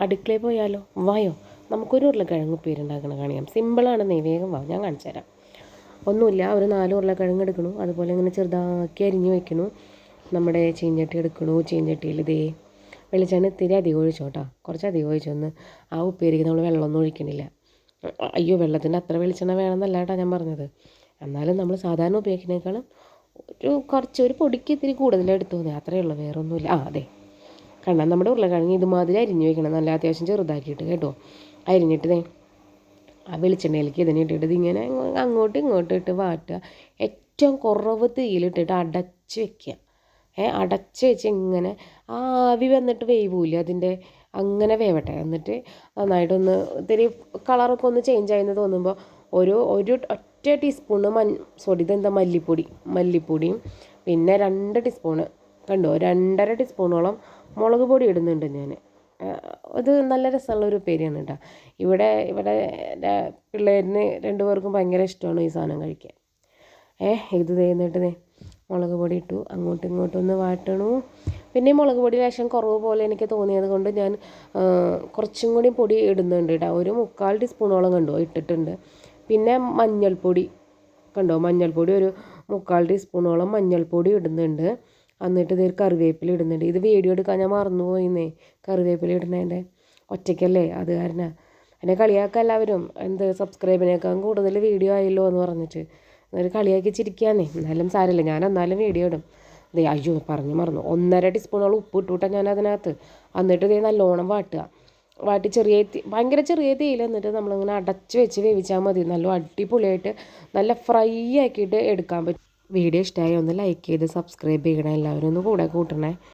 അടുക്കളയിൽ പോയാലോ? വായോ, നമുക്കൊരു ഉരുളക്കിഴങ്ങ് ഉപ്പേരി കാണിക്കാം. സിമ്പിളാണെന്നേ, വേഗം വാ, ഞാൻ കാണിച്ചു തരാം. ഒന്നുമില്ല, ഒരു 4 ഉരുളക്കിഴങ്ങ് എടുക്കണു, അതുപോലെ ഇങ്ങനെ ചെറുതാക്കി അരിഞ്ഞ് വെക്കണു. നമ്മുടെ ചീഞ്ചട്ടി എടുക്കണു. ചീഞ്ചട്ടിയിൽ ഇതേ വെളിച്ചെണ്ണ ഇത്തിരി അധികം ഒഴിച്ചോട്ടോ, കുറച്ചധികം ഒഴിച്ചൊന്ന്. ആ ഉപ്പേരിക്ക് നമ്മൾ വെള്ളമൊന്നും ഒഴിക്കണില്ല. അയ്യോ, വെള്ളത്തിൻ്റെ അത്ര വെളിച്ചെണ്ണ വേണമെന്നല്ല കേട്ടോ ഞാൻ പറഞ്ഞത്. എന്നാലും നമ്മൾ സാധാരണ ഉപയോഗിക്കുന്നതിനേക്കാളും ഒരു പൊടിക്ക് ഇത്തിരി കൂടുതൽ എടുത്തു മതി, അത്രയേ ഉള്ളൂ, വേറെ ഒന്നുമില്ല. അതെ, കണ്ടാൽ നമ്മുടെ ഉരുളക്കിഴങ്ങ് ഇതുമാതിരി അരിഞ്ഞ് വെക്കണം, നല്ല അത്യാവശ്യം ചെറുതാക്കിയിട്ട് കേട്ടോ. അരിഞ്ഞിട്ട് ആ വെളിച്ചെണ്ണയിലേക്ക് ഇതിനിട്ടിട്ട് ഇതിങ്ങനെ അങ്ങോട്ടും ഇങ്ങോട്ടും ഇട്ട് വാട്ടുക. ഏറ്റവും കുറവ് തീയിലിട്ടിട്ട് അടച്ച് വെക്കുക. അടച്ച് വെച്ച് ഇങ്ങനെ ആവി വന്നിട്ട് വേവൂല അതിൻ്റെ, അങ്ങനെ വേവട്ടെ. എന്നിട്ട് നന്നായിട്ടൊന്ന് ഇത്തിരി കളറൊക്കെ ഒന്ന് ചേഞ്ച് ആയെന്ന് തോന്നുമ്പോൾ ഒരു ഒറ്റ ടീസ്പൂണ് ഇതെന്താ മല്ലിപ്പൊടിയും പിന്നെ 2 ടീസ്പൂണ് കണ്ടോ, 2.5 ടീസ്പൂണോളം മുളക് പൊടി ഇടുന്നുണ്ട് ഞാൻ. ഇത് നല്ല രസമുള്ളൊരു ഉപ്പേരിയാണ് കേട്ടോ. ഇവിടെ പിള്ളേരിന് 2 പേർക്കും ഭയങ്കര ഇഷ്ടമാണ് ഈ സാധനം കഴിക്കാൻ. ഇത് എന്നിട്ട് മുളക് പൊടി ഇട്ടു, അങ്ങോട്ടും ഇങ്ങോട്ടും ഒന്ന് വാട്ടണു. പിന്നെ മുളക് പൊടി ലേശം കുറവ് പോലെ എനിക്ക് തോന്നിയത് കൊണ്ട് ഞാൻ കുറച്ചും കൂടി പൊടി ഇടുന്നുണ്ട് കേട്ടോ. ഒരു 3/4 ടീസ്പൂണോളം കണ്ടോ ഇട്ടിട്ടുണ്ട്. പിന്നെ മഞ്ഞൾപ്പൊടി മഞ്ഞൾപ്പൊടി ഒരു 3/4 ടീസ്പൂണോളം മഞ്ഞൾപ്പൊടി ഇടുന്നുണ്ട്. എന്നിട്ട് ഇതിൽ കറിവേപ്പില ഇടുന്നുണ്ട്. ഇത് വീഡിയോ എടുക്കാൻ ഞാൻ മറന്നുപോയിന്നേ, കറിവേപ്പില ഇടുന്നതിൻ്റെ. ഒറ്റയ്ക്കല്ലേ, അത് കാരണം എന്നെ കളിയാക്കുക എല്ലാവരും, സബ്സ്ക്രൈബിനേക്കാൾ കൂടുതൽ വീഡിയോ ആയല്ലോ എന്ന് പറഞ്ഞിട്ട്. എന്നിട്ട് കളിയാക്കി ചിരിക്കാന്നേ. എന്നാലും സാരമില്ല, ഞാൻ എന്നാലും വീഡിയോ ഇടും. അയ്യോ, പറഞ്ഞു മറന്നു, 1.5 ടീസ്പൂണോളം ഉപ്പ് ഇട്ടുവിട്ടാൽ ഞാൻ അതിനകത്ത്. എന്നിട്ട് നല്ലോണം വാട്ടി ഭയങ്കര ചെറിയ തീയിൽ. എന്നിട്ട് നമ്മളിങ്ങനെ അടച്ച് വെച്ച് വേവിച്ചാൽ മതി. നല്ല അടിപൊളിയായിട്ട് നല്ല ഫ്രൈ ആക്കിയിട്ട് എടുക്കാൻ പറ്റും. വീഡിയോ ഇഷ്ടമായി ഒന്ന് ലൈക്ക് ചെയ്ത് സബ്സ്ക്രൈബ് ചെയ്യണേ, എല്ലാവരും ഒന്ന് കൂടെ കൂട്ടണേ.